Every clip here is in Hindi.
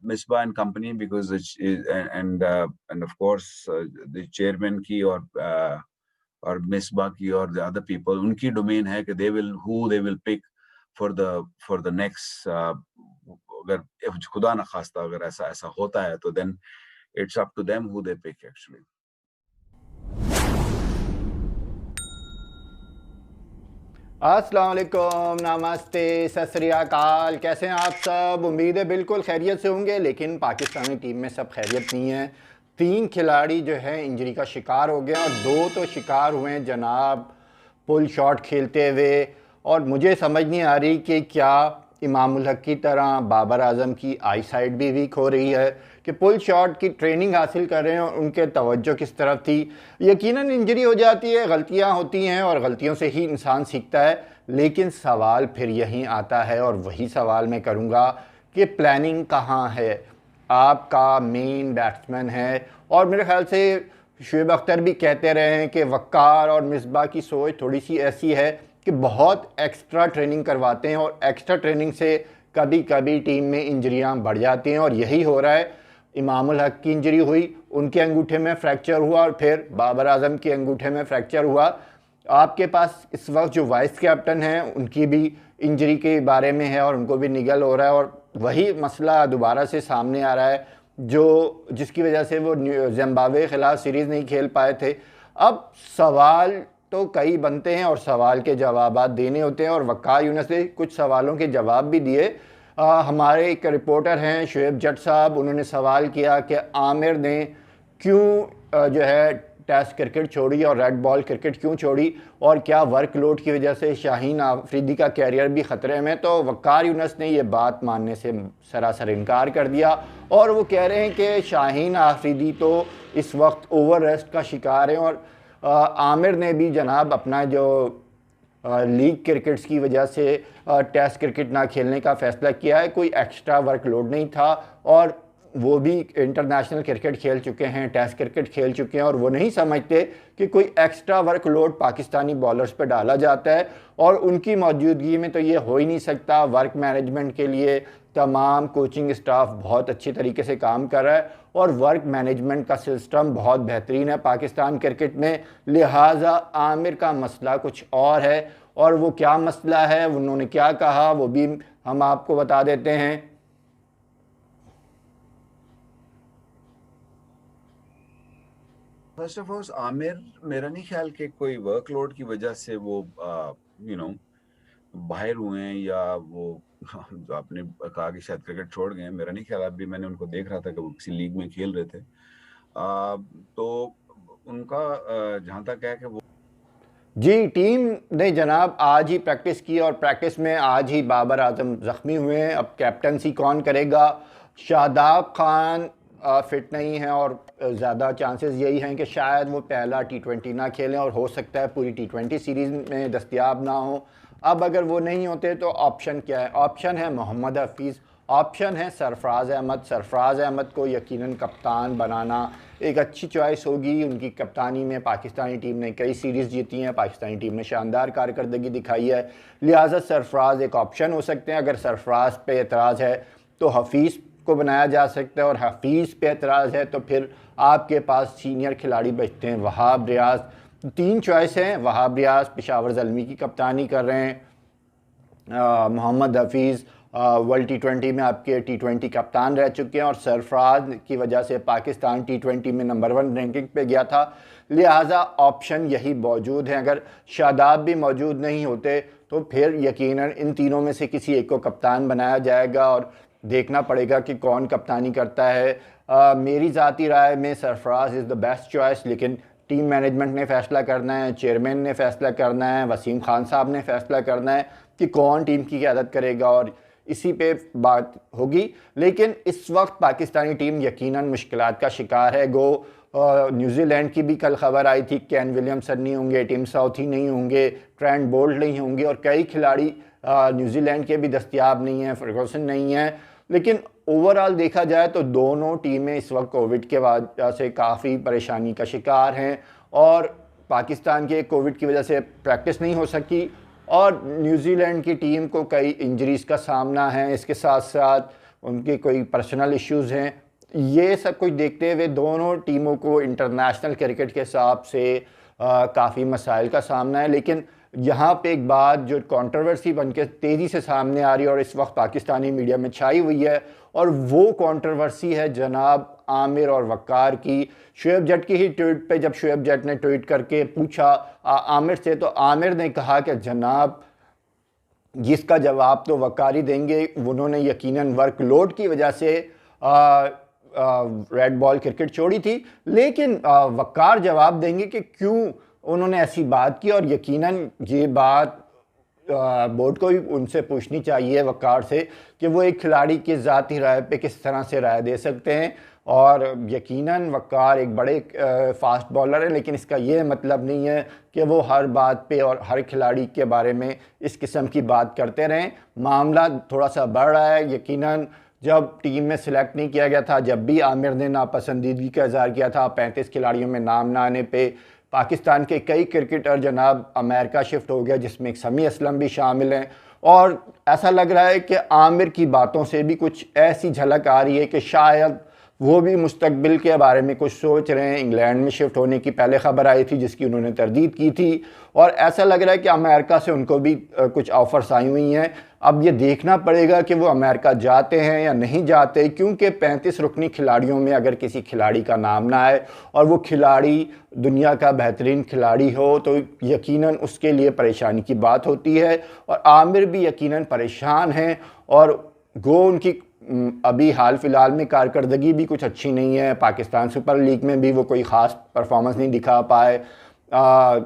Misbah and company, because and of course the chairman ki or Misbah ki or the other people, unki domain hai कि they will pick for the next अगर खुदा ना खास्ता अगर ऐसा होता है तो then it's up to them who they pick actually. अस्सलाम वालेकुम, नमस्ते, सत श्री अकाल। कैसे हैं आप सब? उम्मीद है बिल्कुल खैरियत से होंगे, लेकिन पाकिस्तानी टीम में सब खैरियत नहीं है। 3 खिलाड़ी जो है इंजरी का शिकार हो गए और 2 तो शिकार हुए हैं जनाब पुल शॉट खेलते हुए। और मुझे समझ नहीं आ रही कि क्या इमाम उल हक की तरह बाबर आजम की आई साइड भी वीक हो रही है कि पुल शॉट की ट्रेनिंग हासिल कर रहे हैं और उनके तवज्जो किस तरफ थी। यकीनन इंजरी हो जाती है, गलतियां होती हैं और गलतियों से ही इंसान सीखता है, लेकिन सवाल फिर यहीं आता है और वही सवाल मैं करूंगा कि प्लानिंग कहाँ है। आपका मेन बैट्समैन है और मेरे ख्याल से शुएब अख्तर भी कहते रहे हैं कि वक़ार और मिसबाह की सोच थोड़ी सी ऐसी है कि बहुत एक्स्ट्रा ट्रेनिंग करवाते हैं और एक्स्ट्रा ट्रेनिंग से कभी कभी टीम में इंजरियां बढ़ जाती हैं और यही हो रहा है। इमाम उल हक की इंजरी हुई, उनके अंगूठे में फ्रैक्चर हुआ और फिर बाबर आजम के अंगूठे में फ्रैक्चर हुआ। आपके पास इस वक्त जो वाइस कैप्टन हैं उनकी भी इंजरी के बारे में है और उनको भी निगल हो रहा है और वही मसला दोबारा से सामने आ रहा है जिसकी वजह से वो जिम्बाब्वे के खिलाफ सीरीज़ नहीं खेल पाए थे। अब सवाल तो कई बनते हैं और सवाल के जवाब देने होते हैं और वक़ार यूनुस ने कुछ सवालों के जवाब भी दिए। हमारे एक रिपोर्टर हैं शुएब जट साहब, उन्होंने सवाल किया कि आमिर ने क्यों जो है टेस्ट क्रिकेट छोड़ी और रेड बॉल क्रिकेट क्यों छोड़ी और क्या वर्कलोड की वजह से शाहीन आफरीदी का कैरियर भी ख़तरे में। तो वक़ार यूनुस ने ये बात मानने से सरासर इनकार कर दिया और वो कह रहे हैं कि शाहीन आफरीदी तो इस वक्त ओवर रेस्ट का शिकार हैं और आमिर ने भी जनाब अपना जो लीग क्रिकेट्स की वजह से टेस्ट क्रिकेट ना खेलने का फ़ैसला किया है। कोई एक्स्ट्रा वर्कलोड नहीं था और वो भी इंटरनेशनल क्रिकेट खेल चुके हैं, टेस्ट क्रिकेट खेल चुके हैं और वो नहीं समझते कि कोई एक्स्ट्रा वर्कलोड पाकिस्तानी बॉलर्स पे डाला जाता है और उनकी मौजूदगी में तो ये हो ही नहीं सकता। वर्क मैनेजमेंट के लिए तमाम कोचिंग स्टाफ बहुत अच्छी तरीके से काम कर रहा है और वर्क मैनेजमेंट का सिस्टम बहुत बेहतरीन है पाकिस्तान क्रिकेट में। लिहाजा आमिर का मसला कुछ और है और वो क्या मसला है, उन्होंने क्या कहा, वो भी हम आपको बता देते हैं। फर्स्ट ऑफ ऑल आमिर मेरा नहीं ख्याल कि कोई वर्कलोड की वजह से वो बाहर हुए हैं या वो जो आपने कहा कि शायद क्रिकेट छोड़ गए हैं, मेरा नहीं ख्याल। अभी मैंने उनको देख रहा था कि वो किसी लीग में खेल रहे थे। तो उनका जहाँ तक है कि वो जी टीम ने जनाब आज ही प्रैक्टिस की और प्रैक्टिस में आज ही बाबर आजम ज़ख्मी हुए हैं। अब कैप्टनसी कौन करेगा? शादाब खान फिट नहीं है और ज़्यादा चांसेस यही हैं कि शायद वो पहला T20 ना खेलें और हो सकता है पूरी T20 सीरीज़ में दस्तयाब ना हो। अब अगर वो नहीं होते तो ऑप्शन क्या है? ऑप्शन है मोहम्मद हफीज़, ऑप्शन है सरफराज अहमद। सरफराज अहमद को यकीनन कप्तान बनाना एक अच्छी चॉइस होगी। उनकी कप्तानी में पाकिस्तानी टीम ने कई सीरीज़ जीती हैं, पाकिस्तानी टीम ने शानदार कारकर्दगी दिखाई है, लिहाजा सरफराज एक ऑप्शन हो सकते हैं। अगर सरफराज पे एतराज़ है तो हफीज़ को बनाया जा सकता है और हफीज़ पे एतराज़ है तो फिर आपके पास सीनियर खिलाड़ी बचते हैं वहाब रियाज। 3 चॉइस हैं, वहाब रियाज पेशावर ज़ल्मी की कप्तानी कर रहे हैं, मोहम्मद हफीज़ वर्ल्ड T20 में आपके T20 कप्तान रह चुके हैं और सरफराज की वजह से पाकिस्तान T20 में नंबर 1 रैंकिंग पे गया था। लिहाजा ऑप्शन यही मौजूद हैं। अगर शादाब भी मौजूद नहीं होते तो फिर यकीनन इन तीनों में से किसी एक को कप्तान बनाया जाएगा और देखना पड़ेगा कि कौन कप्तानी करता है। मेरी ज़ाती राय में Sarfaraz is the best choice, लेकिन टीम मैनेजमेंट ने फ़ैसला करना है, चेयरमैन ने फ़ैसला करना है, वसीम खान साहब ने फ़ैसला करना है कि कौन टीम की क़यादत करेगा और इसी पे बात होगी। लेकिन इस वक्त पाकिस्तानी टीम यकीनन मुश्किलात का शिकार है। न्यूजीलैंड की भी कल खबर आई थी, केन विलियमसन नहीं होंगे, टिम साउथी नहीं होंगे, ट्रेंट बोल्ट नहीं होंगे और कई खिलाड़ी न्यूजीलैंड के भी दस्तयाब नहीं हैं, फर्गूसन नहीं है। लेकिन ओवरऑल देखा जाए तो दोनों टीमें इस वक्त कोविड के वजह से काफ़ी परेशानी का शिकार हैं और पाकिस्तान के कोविड की वजह से प्रैक्टिस नहीं हो सकी और न्यूजीलैंड की टीम को कई इंजरीज़ का सामना है। इसके साथ साथ उनके कोई पर्सनल इश्यूज़ हैं। ये सब कुछ देखते हुए दोनों टीमों को इंटरनेशनल क्रिकेट के हिसाब से काफ़ी मसाइल का सामना है। लेकिन यहाँ पे एक बात जो कंट्रोवर्सी बन के तेज़ी से सामने आ रही है और इस वक्त पाकिस्तानी मीडिया में छाई हुई है, और वो कंट्रोवर्सी है जनाब आमिर और वक़ार की। शोएब जट की ही ट्वीट पे जब शोएब जट ने ट्वीट करके पूछा आमिर से, तो आमिर ने कहा कि जनाब जिसका जवाब तो वक़ार ही देंगे, उन्होंने यकीनन वर्कलोड की वजह से रेड बॉल क्रिकेट छोड़ी थी, लेकिन वक़ार जवाब देंगे कि क्यों उन्होंने ऐसी बात की। और यकीनन ये बात बोर्ड को भी उनसे पूछनी चाहिए वक़ार से कि वो एक खिलाड़ी की ज़ाती राय पे किस तरह से राय दे सकते हैं। और यकीनन वक़ार एक बड़े फास्ट बॉलर है, लेकिन इसका ये मतलब नहीं है कि वो हर बात पे और हर खिलाड़ी के बारे में इस किस्म की बात करते रहें। मामला थोड़ा सा बढ़ रहा है। यकीनन जब टीम में सिलेक्ट नहीं किया गया था, जब भी आमिर ने नापसंदीदगी का इज़हार किया था 35 खिलाड़ियों में नाम ना आने पे, पाकिस्तान के कई क्रिकेटर जनाब अमेरिका शिफ्ट हो गया, जिसमें एक समी असलम भी शामिल हैं। और ऐसा लग रहा है कि आमिर की बातों से भी कुछ ऐसी झलक आ रही है कि शायद वो भी मुस्तकबिल के बारे में कुछ सोच रहे हैं। इंग्लैंड में शिफ्ट होने की पहले ख़बर आई थी जिसकी उन्होंने तरदीद की थी, और ऐसा लग रहा है कि अमेरिका से उनको भी कुछ ऑफ़र्स आई हुई हैं। अब ये देखना पड़ेगा कि वो अमेरिका जाते हैं या नहीं जाते, क्योंकि 35 रुकनी खिलाड़ियों में अगर किसी खिलाड़ी का नाम ना आए और वो खिलाड़ी दुनिया का बेहतरीन खिलाड़ी हो तो यकीनन उसके लिए परेशानी की बात होती है। और आमिर भी यकीनन परेशान हैं, और गो उनकी अभी हाल फिलहाल में कारकर्दगी भी कुछ अच्छी नहीं है। पाकिस्तान सुपर लीग में भी वो कोई ख़ास परफॉर्मेंस नहीं दिखा पाए।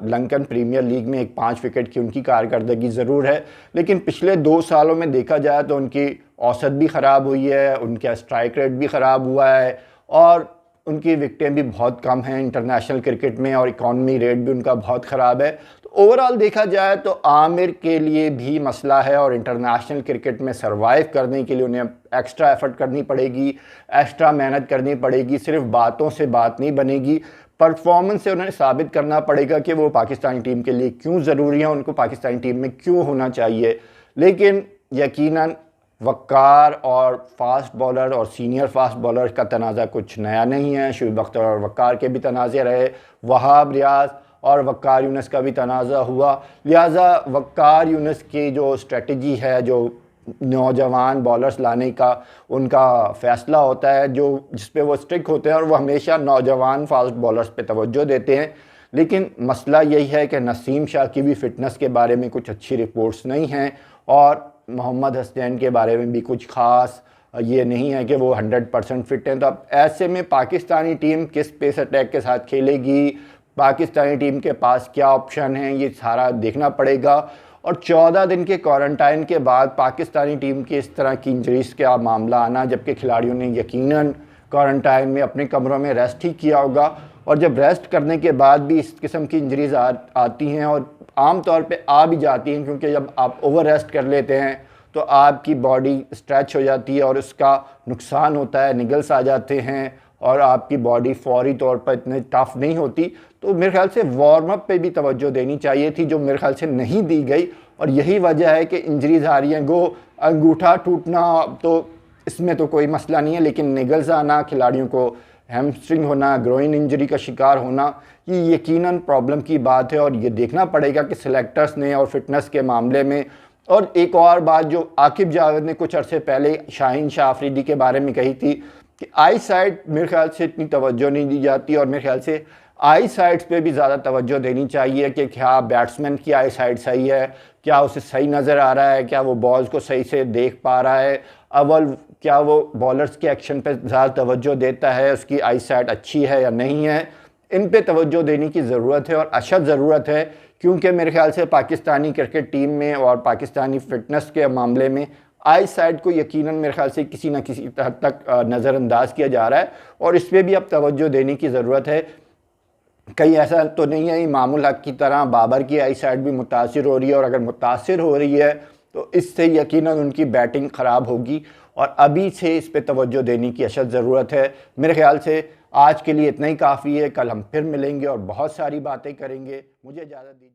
लंकन प्रीमियर लीग में एक 5 विकेट की उनकी कारकर्दगी ज़रूर है, लेकिन पिछले 2 सालों में देखा जाए तो उनकी औसत भी ख़राब हुई है, उनका स्ट्राइक रेट भी ख़राब हुआ है, और उनकी विकटें भी बहुत कम हैं इंटरनेशनल क्रिकेट में, और इकॉनमी रेट भी उनका बहुत ख़राब है। तो ओवरऑल देखा जाए तो आमिर के लिए भी मसला है, और इंटरनेशनल क्रिकेट में सरवाइव करने के लिए उन्हें एक्स्ट्रा एफर्ट करनी पड़ेगी, एक्स्ट्रा मेहनत करनी पड़ेगी। सिर्फ बातों से बात नहीं बनेगी, परफॉर्मेंस से उन्हें साबित करना पड़ेगा कि वो पाकिस्तानी टीम के लिए क्यों ज़रूरी है, उनको पाकिस्तानी टीम में क्यों होना चाहिए। लेकिन यकीनन वक़ार और फास्ट बॉलर और सीनियर फास्ट बॉलर का तनाज़ा कुछ नया नहीं है। शुएब अख्तर और वक़ार के भी तनाज़े रहे, वहाब रियाज और वक़ार यूनुस का भी तनाज़ा हुआ। लिहाजा वक़ार यूनुस की जो स्ट्रेटजी है, जो नौजवान बॉलर्स लाने का उनका फ़ैसला होता है, जो जिस पे वो स्टिक होते हैं, और वो हमेशा नौजवान फास्ट बॉलर्स पे तवज्जो देते हैं। लेकिन मसला यही है कि नसीम शाह की भी फ़िटनेस के बारे में कुछ अच्छी रिपोर्ट्स नहीं हैं, और मोहम्मद हसनैन के बारे में भी कुछ ख़ास ये नहीं है कि वो 100% फ़िट हैं। तो अब ऐसे में पाकिस्तानी टीम किस पेस अटैक के साथ खेलेगी, पाकिस्तानी टीम के पास क्या ऑप्शन हैं, ये सारा देखना पड़ेगा। और 14 दिन के क्वारंटाइन के बाद पाकिस्तानी टीम की इस तरह की इंजरीज़ का मामला आना, जबकि खिलाड़ियों ने यकीनन क्वारंटाइन में अपने कमरों में रेस्ट ही किया होगा, और जब रेस्ट करने के बाद भी इस किस्म की इंजरीज़ आती हैं, और आम तौर पे आ भी जाती हैं, क्योंकि जब आप ओवर रेस्ट कर लेते हैं तो आपकी बॉडी स्ट्रेच हो जाती है और उसका नुकसान होता है, निगल्स आ जाते हैं, और आपकी बॉडी फौरी तौर पर इतने टफ नहीं होती। तो मेरे ख्याल से वार्म अप पे भी तवज्जो देनी चाहिए थी, जो मेरे ख्याल से नहीं दी गई, और यही वजह है कि इंजरीज आ रही हैं। गो अंगूठा टूटना तो इसमें तो कोई मसला नहीं है, लेकिन निगल्स आना, खिलाड़ियों को हैमस्ट्रिंग होना, ग्रोइन इंजरी का शिकार होना, ये यकीनन प्रॉब्लम की बात है। और ये देखना पड़ेगा कि सिलेक्टर्स ने और फिटनेस के मामले में। और एक और बात जो आकिब जावेद ने कुछ अरसे पहले शाहीन शाह अफरीदी के बारे में कही थी कि आई साइड मेरे ख्याल से इतनी तवज्जो नहीं दी जाती, और मेरे ख्याल से आई साइड्स पे भी ज़्यादा तवज्जो देनी चाहिए कि क्या बैट्समैन की आई साइड सही है, क्या उसे सही नज़र आ रहा है, क्या वो बॉल्स को सही से देख पा रहा है, अव्वल क्या वो बॉलर्स के एक्शन पे ज़्यादा तवज्जो देता है, उसकी आई साइड अच्छी है या नहीं है। इन पे तवज्जो देने की ज़रूरत है, और अशद ज़रूरत है, क्योंकि मेरे ख्याल से पाकिस्तानी क्रिकेट टीम में और पाकिस्तानी फ़िटनेस के मामले में आई साइड को यकीनन मेरे ख्याल से किसी न किसी हद तक नज़रअंदाज किया जा रहा है, और इस पर भी अब तवज्जो देने की ज़रूरत है। कहीं ऐसा तो नहीं है इमामुल हक की तरह बाबर की आई साइड भी मुतासिर हो रही है, और अगर मुतासिर हो रही है तो इससे यकीनन उनकी बैटिंग ख़राब होगी, और अभी से इस पे तवज्जो देने की अशद ज़रूरत है। मेरे ख्याल से आज के लिए इतना ही काफ़ी है। कल हम फिर मिलेंगे और बहुत सारी बातें करेंगे। मुझे इजाज़त दीजिए।